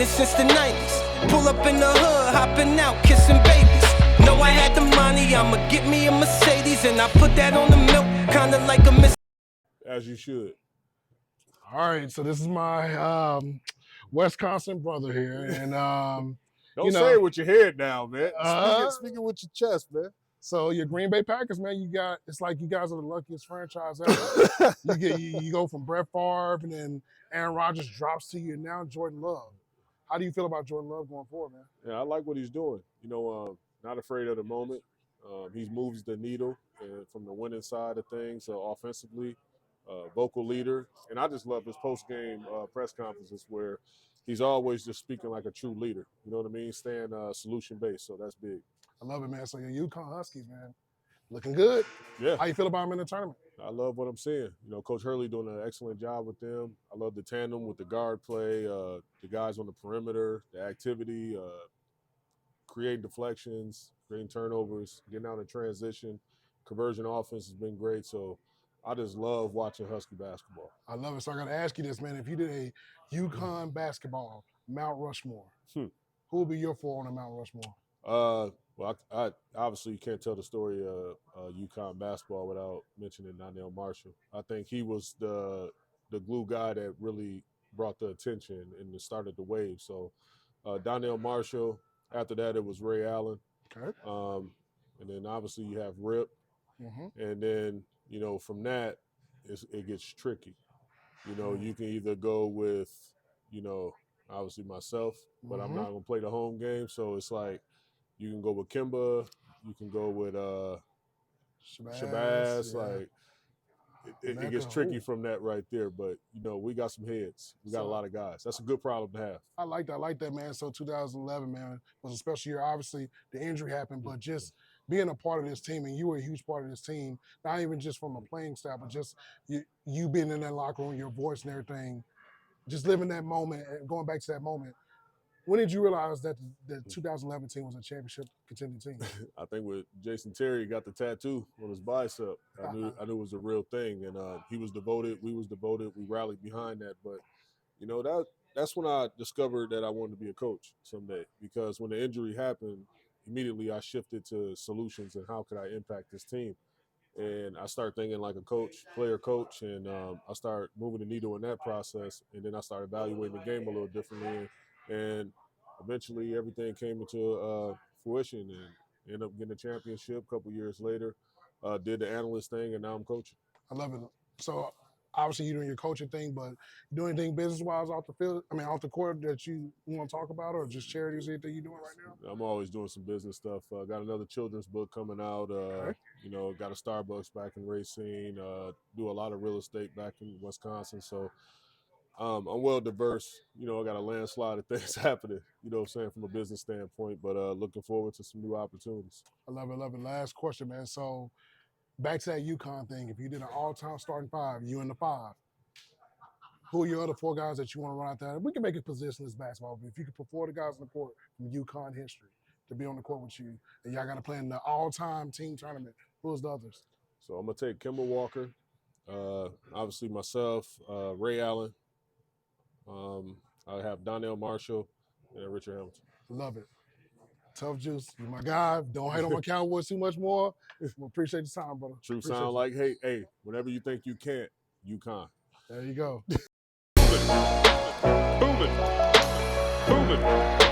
it since the 90s. Pull up in the hood, hopping out, kissing babies. Know I had the money, I'ma get me a Mercedes, and I put that on the milk, kinda like a Miss. As you should. All right, so this is my Wisconsin brother here, and Don't say it with your head down, man. Speaking with your chest, man. So your Green Bay Packers, man, it's like you guys are the luckiest franchise ever. you go from Brett Favre, and then Aaron Rodgers drops to you, and now Jordan Love. How do you feel about Jordan Love going forward, man? Yeah, I like what he's doing. Not afraid of the moment. He moves the needle from the winning side of things offensively. Vocal leader, and I just love his post-game press conferences where he's always just speaking like a true leader. You know what I mean? Staying solution-based, so that's big. I love it, man. So your UConn Huskies, man, looking good. Yeah. How you feel about them in the tournament? I love what I'm seeing. Coach Hurley doing an excellent job with them. I love the tandem with the guard play, the guys on the perimeter, the activity, creating deflections, creating turnovers, getting out in transition. Conversion offense has been great, so I just love watching Husky basketball. I love it. So I got to ask you this, man. If you did a UConn basketball Mount Rushmore, who would be your four on the Mount Rushmore? Well, I obviously you can't tell the story of UConn basketball without mentioning Donnell Marshall. I think he was the glue guy that really brought the attention and started the wave. So Donnell Marshall. After that, it was Ray Allen. Okay. And then obviously you have Rip. Mm-hmm. And then, from that, it gets tricky. You can either go with, obviously myself, but I'm not going to play the home game. So it's like you can go with Kimba. You can go with Shabazz. Yeah. Like it gets tricky from that right there. But, we got some heads. We got a lot of guys. That's a good problem to have. I like that, man. So 2011, man, was a special year. Obviously, the injury happened, but just being a part of this team, and you were a huge part of this team, not even just from a playing style, but just you being in that locker room, your voice and everything, just living that moment and going back to that moment. When did you realize that the 2011 team was a championship contending team? I think with Jason Terry got the tattoo on his bicep. I knew it was a real thing, and he was devoted. We was devoted. We rallied behind that. But that's when I discovered that I wanted to be a coach someday. Because when the injury happened, immediately I shifted to solutions and how could I impact this team. And I started thinking like a player coach, and I started moving the needle in that process. And then I started evaluating the game a little differently. And eventually everything came into fruition and ended up getting a championship a couple years later. Did the analyst thing, and now I'm coaching. I love it. So obviously you're doing your coaching thing, but you doing anything business-wise off the court that you want to talk about, or just charities, anything you're doing right now? I'm always doing some business stuff. Got another children's book coming out. Got a Starbucks back in Racine. Do a lot of real estate back in Wisconsin. So I'm well diverse. I got a landslide of things happening, from a business standpoint, but looking forward to some new opportunities. I love it. Last question, man. So back to that UConn thing. If you did an all-time starting five, you in the five, who are your other four guys that you want to run out there? We can make it positionless basketball, but if you could put four of the guys on the court from UConn history to be on the court with you, and y'all got to play in the all-time team tournament, who's the others? So I'm going to take Kemba Walker, obviously myself, Ray Allen. I have Donnell Marshall and Richard Hamilton. Love it. Tough Juice, you're my guy. Don't hate on my Cowboys too much more. We appreciate the time, brother. True sound like, hey, whenever you think you can't, UConn. There you go. Boom it.